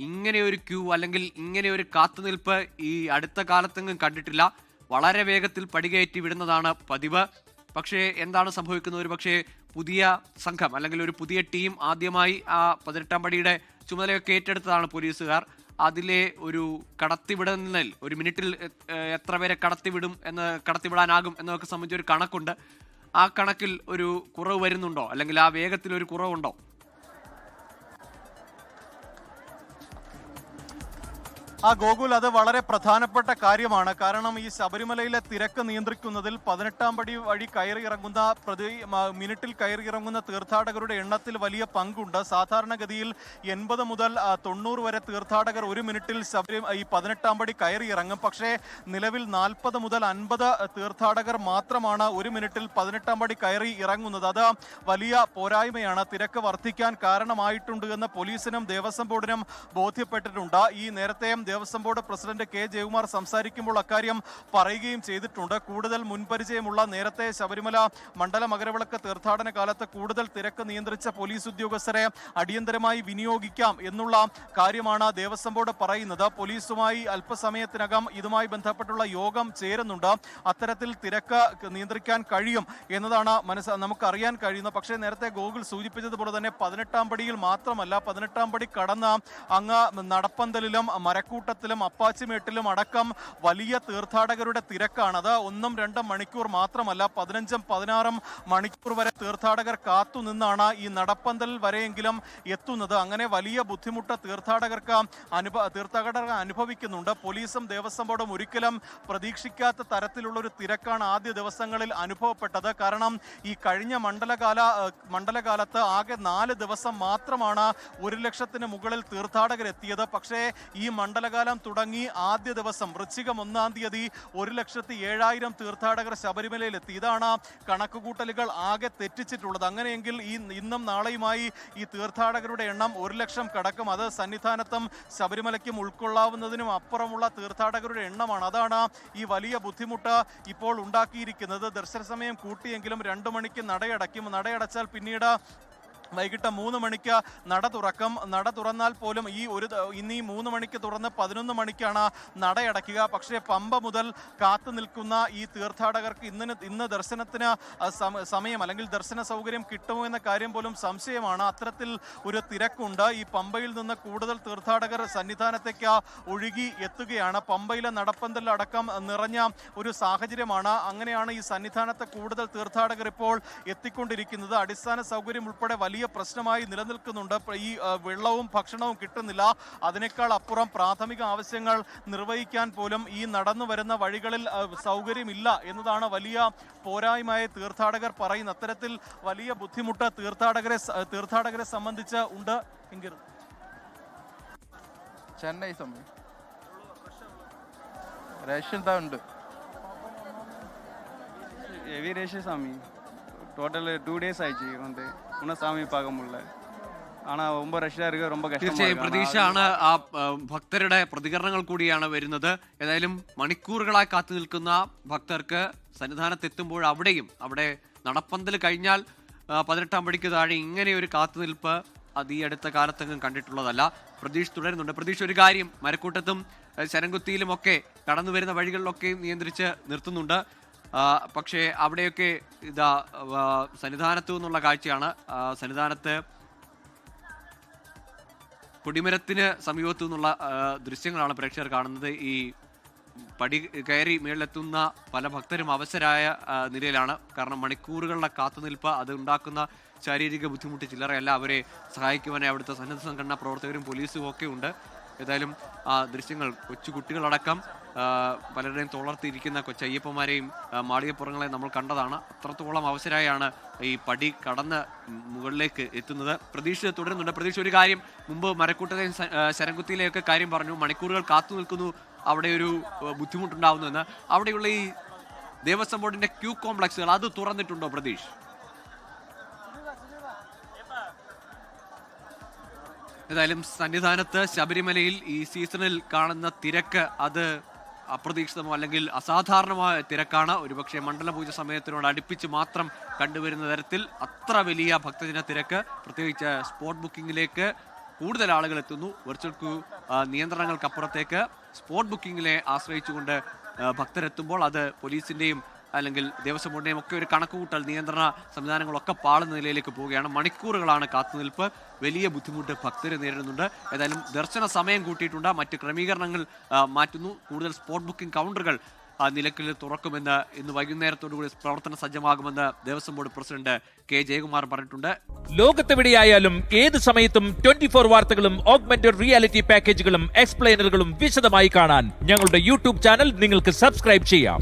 ഇങ്ങനെ ഒരു ക്യൂ അല്ലെങ്കിൽ ഇങ്ങനെ ഒരു കാത്തുനിൽപ്പ് ഈ അടുത്ത കാലത്തെങ്ങും കണ്ടിട്ടില്ല. വളരെ വേഗത്തിൽ പടികയറ്റി വിടുന്നതാണ് പതിവ്. പക്ഷേ എന്താണ് സംഭവിക്കുന്നത്? ഒരു പക്ഷേ പുതിയ സംഘം അല്ലെങ്കിൽ ഒരു പുതിയ ടീം ആദ്യമായി ആ 18-ാം പടിയുടെ ചുമതലയൊക്കെ ഏറ്റെടുത്തതാണ് പോലീസുകാർ. അതിലെ ഒരു കടത്തിവിടലിൽ ഒരു മിനിറ്റിൽ എത്ര പേരെ കടത്തിവിടാനാകും എന്നതൊക്കെ സംബന്ധിച്ച് ഒരു കണക്കുണ്ട്. ആ കണക്കിൽ ഒരു കുറവ് വരുന്നുണ്ടോ, അല്ലെങ്കിൽ ആ വേഗത്തിൽ ഒരു കുറവുണ്ടോ? ഗോകുൽ, അത് വളരെ പ്രധാനപ്പെട്ട കാര്യമാണ്. കാരണം ഈ ശബരിമലയിലെ തിരക്ക് നിയന്ത്രിക്കുന്നതിൽ 18-ാം പടി വഴി മിനിറ്റിൽ കയറിയിറങ്ങുന്ന തീർത്ഥാടകരുടെ എണ്ണത്തിൽ വലിയ പങ്കുണ്ട്. സാധാരണഗതിയിൽ 80 മുതൽ 90 വരെ തീർത്ഥാടകർ ഒരു മിനിറ്റിൽ ഈ 18-ാം പടി കയറിയിറങ്ങും. പക്ഷേ നിലവിൽ 40 മുതൽ 50 തീർത്ഥാടകർ മാത്രമാണ് ഒരു മിനിറ്റിൽ 18-ാം പടി കയറി ഇറങ്ങുന്നത്. അത് വലിയ പോരായ്മയാണ്, തിരക്ക് വർദ്ധിക്കാൻ കാരണമായിട്ടുണ്ട് എന്ന് പോലീസിനും ദേവസ്വം ബോർഡിനും ബോധ്യപ്പെട്ടിട്ടുണ്ട്. ഈ നേരത്തെ Devaswom board president K Jayakumar സംസാരിക്കുമ്പോൾ അക്കാര്യം പറയുകയും ചെയ്തിട്ടുണ്ട്. കൂടുതൽ മുൻപരിചയമുള്ള, നേരത്തെ ശബരിമല മണ്ഡല മകരവിളക്ക് തീർത്ഥാടന കാലത്ത് കൂടുതൽ തിരക്ക് നിയന്ത്രിച്ച പോലീസ് ഉദ്യോഗസ്ഥരെ അടിയന്തരമായി വിനിയോഗിക്കാം എന്നുള്ള കാര്യമാണ് ദേവസ്വം ബോർഡ് പറയുന്നത്. പോലീസുമായി അല്പസമയത്തിനകം ഇതുമായി ബന്ധപ്പെട്ടുള്ള യോഗം ചേരുന്നുണ്ട്. അത്തരത്തിൽ തിരക്ക് നിയന്ത്രിക്കാൻ കഴിയും എന്നതാണ് നമുക്കറിയാൻ കഴിയുന്നത്. പക്ഷേ നേരത്തെ ഗോകുൽ സൂചിപ്പിച്ചതുപോലെ തന്നെ 18-ാം പടിയിൽ മാത്രമല്ല, 18-ാം പടി കടന്ന് അങ്ങ് നടപ്പന്തലിലും മരക്കൂട്ടത്തിലും അപ്പാച്ചിമേട്ടിലും അടക്കം വലിയ തീർത്ഥാടകരുടെ തിരക്കാണ്. അത് 1-2 മണിക്കൂർ മാത്രമല്ല, 15-16 മണിക്കൂർ വരെ തീർത്ഥാടകർ കാത്തുനിന്നാണ് ഈ നടപ്പന്തലിൽ വരെയെങ്കിലും എത്തുന്നത്. അങ്ങനെ വലിയ ബുദ്ധിമുട്ട് തീർത്ഥാടകർക്ക് അനുഭവിക്കുന്നുണ്ട്. പോലീസും ദേവസ്വം ബോർഡും ഒരിക്കലും പ്രതീക്ഷിക്കാത്ത തരത്തിലുള്ള ഒരു തിരക്കാണ് ആദ്യ ദിവസങ്ങളിൽ അനുഭവപ്പെട്ടത്. കാരണം ഈ കഴിഞ്ഞ മണ്ഡലകാലത്ത് ആകെ 4 ദിവസം മാത്രമാണ് 1 ലക്ഷത്തിന് മുകളിൽ തീർത്ഥാടകർ എത്തിയത്. പക്ഷേ ഈ മണ്ഡലകാലം തുടങ്ങി ആദ്യ ദിവസം വൃശ്ചികം 1-ാം തീയതി 1,07,000 തീർത്ഥാടകർ ശബരിമലയിൽ എത്തി. ഇതാണ് കണക്കുകൂട്ടലുകൾ ആകെ തെറ്റിച്ചിട്ടുള്ളത്. അങ്ങനെയെങ്കിൽ ഇന്നും നാളെയുമായി ഈ തീർത്ഥാടകരുടെ എണ്ണം 1 ലക്ഷം കടക്കും. അത് സന്നിധാനത്തും ശബരിമലയ്ക്കും ഉൾക്കൊള്ളാവുന്നതിനും അപ്പുറമുള്ള തീർത്ഥാടകരുടെ എണ്ണമാണ്. അതാണ് ഈ വലിയ ബുദ്ധിമുട്ട് ഇപ്പോൾ ഉണ്ടാക്കിയിരിക്കുന്നത്. ദർശന സമയം കൂട്ടിയെങ്കിലും 2 മണിക്ക് നടയടയ്ക്കും. നടയടച്ചാൽ പിന്നീട് വൈകിട്ട് 3 മണിക്ക് നട തുറക്കും. നട തുറന്നാൽ പോലും ഇന്ന് 3 മണിക്ക് തുറന്ന് 11 മണിക്കാണ് നടയടയ്ക്കുക. പക്ഷേ പമ്പ മുതൽ കാത്തു നിൽക്കുന്ന ഈ തീർത്ഥാടകർക്ക് ഇന്ന് ദർശനത്തിന് സമയം അല്ലെങ്കിൽ ദർശന സൗകര്യം കിട്ടുമോ എന്ന കാര്യം പോലും സംശയമാണ്. അത്തരത്തിൽ ഒരു തിരക്കുണ്ട്. ഈ പമ്പയിൽ നിന്ന് കൂടുതൽ തീർത്ഥാടകർ സന്നിധാനത്തേക്ക് ഒഴുകി എത്തുകയാണ്. പമ്പയിലെ നടപ്പന്തലടക്കം നിറഞ്ഞ ഒരു സാഹചര്യമാണ്. അങ്ങനെയാണ് ഈ സന്നിധാനത്ത് കൂടുതൽ തീർത്ഥാടകർ ഇപ്പോൾ എത്തിക്കൊണ്ടിരിക്കുന്നത്. അടിസ്ഥാന സൗകര്യം ഉൾപ്പെടെ വലിയ പ്രശ്നമായി നിലനിൽക്കുന്നുണ്ട്. ഈ വെള്ളവും ഭക്ഷണവും കിട്ടുന്നില്ല. അതിനേക്കാൾ അപ്പുറം പ്രാഥമിക ആവശ്യങ്ങൾ നിർവഹിക്കാൻ പോലും ഈ നടന്നു വരുന്ന വഴികളിൽ സൗകര്യമില്ല എന്നതാണ് വലിയ പോരായ്മയായി തീർത്ഥാടകർ പറയുന്നത്. അത്തരത്തിൽ വലിയ ബുദ്ധിമുട്ട് തീർത്ഥാടകരെ സംബന്ധിച്ച് ഉണ്ട്. എങ്കിൽ ചെന്നൈ സമയം റേഷൻ தான் ഉണ്ട്. ஹெவி ரேஷ் சாமி. டோட்டல் 2 days ஆயிடுச்சு வந்து இன்னும் சாமி பார்க்க முடியல. ஆனால் ரொம்ப ரஷ்ஷாக இருக்குது, ரொம்ப തീർച്ചയായും പ്രതീക്ഷയാണ്. ആ ഭക്തരുടെ പ്രതികരണങ്ങൾ കൂടിയാണ് വരുന്നത്. ഏതായാലും മണിക്കൂറുകളായി കാത്തു നിൽക്കുന്ന ഭക്തർക്ക് സന്നിധാനത്തെത്തുമ്പോൾ അവിടെ നടപ്പന്തൽ കഴിഞ്ഞാൽ 18-ാം പടിക്ക് താഴെ ഇങ്ങനെ ഒരു കാത്തുനിൽപ്പ് അത് ഈ അടുത്ത കാലത്തെങ്ങും കണ്ടിട്ടുള്ളതല്ല. പ്രതീക്ഷ തുടരുന്നുണ്ട്. പ്രതീക്ഷ ഒരു കാര്യം, മരക്കൂട്ടത്തും ശരംകുത്തിയിലുമൊക്കെ കടന്നു വരുന്ന വഴികളിലൊക്കെ നിയന്ത്രിച്ച് നിർത്തുന്നുണ്ട്. പക്ഷേ അവിടെയൊക്കെ സന്നിധാനത്തു നിന്നുള്ള കാഴ്ചയാണ്. സന്നിധാനത്ത് കൊടിമരത്തിന് സമീപത്തു നിന്നുള്ള ദൃശ്യങ്ങളാണ് പ്രേക്ഷകർ കാണുന്നത്. ഈ പടി കയറി മേളിലെത്തുന്ന പല ഭക്തരും അവശരായ നിലയിലാണ്. കാരണം മണിക്കൂറുകളുടെ കാത്തുനിൽപ്പ് അത് ഉണ്ടാക്കുന്ന ശാരീരിക ബുദ്ധിമുട്ട് ചില്ലറയല്ല. അവരെ സഹായിക്കുവാനായി അവിടുത്തെ സന്നദ്ധ സംഘടനാ പ്രവർത്തകരും പോലീസും ഒക്കെ ഉണ്ട്. ഏതായാലും ആ ദൃശ്യങ്ങൾ, കൊച്ചുകുട്ടികളടക്കം പലരുടെയും തോളർത്തിയിരിക്കുന്ന കൊച്ചയ്യപ്പന്മാരെയും മാളികപ്പുറങ്ങളെയും നമ്മൾ കണ്ടതാണ്. അത്രത്തോളം അവസരമായാണ് ഈ പടി കടന്ന് മുകളിലേക്ക് എത്തുന്നത്. പ്രതീക്ഷ തുടരുന്നുണ്ട്. പ്രതീക്ഷ ഒരു കാര്യം, മുമ്പ് മരക്കൂട്ടത്തെയും ശരംകുത്തിയിലെയൊക്കെ കാര്യം പറഞ്ഞു, മണിക്കൂറുകൾ കാത്തു നിൽക്കുന്നു, അവിടെ ഒരു ബുദ്ധിമുട്ടുണ്ടാവുന്നു എന്ന്. അവിടെയുള്ള ഈ ദേവസ്വം ബോർഡിന്റെ ക്യൂ കോംപ്ലക്സുകൾ അത് തുറന്നിട്ടുണ്ടോ പ്രതീക്ഷ? ഏതായാലും സന്നിധാനത്ത് ശബരിമലയിൽ ഈ സീസണിൽ കാണുന്ന തിരക്ക് അത് അപ്രതീക്ഷിതമോ അല്ലെങ്കിൽ അസാധാരണമായ തിരക്കാണ്. ഒരുപക്ഷെ മണ്ഡലപൂജ സമയത്തിനോട് അടുപ്പിച്ച് മാത്രം കണ്ടുവരുന്ന തരത്തിൽ അത്ര വലിയ ഭക്തജന തിരക്ക്, പ്രത്യേകിച്ച് സ്പോട്ട് ബുക്കിങ്ങിലേക്ക് കൂടുതൽ ആളുകൾ എത്തുന്നു. വെർച്വൽ ക്യൂ നിയന്ത്രണങ്ങൾക്കപ്പുറത്തേക്ക് സ്പോട്ട് ബുക്കിങ്ങിനെ ആശ്രയിച്ചുകൊണ്ട് ഭക്തരെത്തുമ്പോൾ അത് പോലീസിന്റെയും അല്ലെങ്കിൽ ദേവസ്വം ബോർഡിന്റെയും ഒക്കെ ഒരു കണക്കുകൂട്ടൽ നിയന്ത്രണ സംവിധാനങ്ങളൊക്കെ പാളുന്ന നിലയിലേക്ക് പോവുകയാണ്. മണിക്കൂറുകളാണ് കാത്തുനിൽപ്പ്. വലിയ ബുദ്ധിമുട്ട് ഭക്തർ നേരിടുന്നുണ്ട്. ഏതായാലും ദർശന സമയം കൂട്ടിയിട്ടുണ്ട്. മറ്റ് ക്രമീകരണങ്ങൾ മാറ്റുന്നു. കൂടുതൽ സ്പോട്ട് ബുക്കിംഗ് കൗണ്ടറുകൾ നിലയ്ക്കൽ തുറക്കുമെന്ന് ഇന്ന് വൈകുന്നേരത്തോടുകൂടി പ്രവർത്തന സജ്ജമാകുമെന്ന് Devaswom board president K Jayakumar പറഞ്ഞിട്ടുണ്ട്. ലോകത്തെവിടെയായാലും ഏത് സമയത്തും 24 വാർത്തകളും ഓഗ്മെന്റഡ് റിയാലിറ്റി പാക്കേജുകളും എക്സ്പ്ലെയിനറുകളും വിശദമായി കാണാൻ ഞങ്ങളുടെ യൂട്യൂബ് ചാനൽ നിങ്ങൾക്ക് സബ്സ്ക്രൈബ് ചെയ്യാം.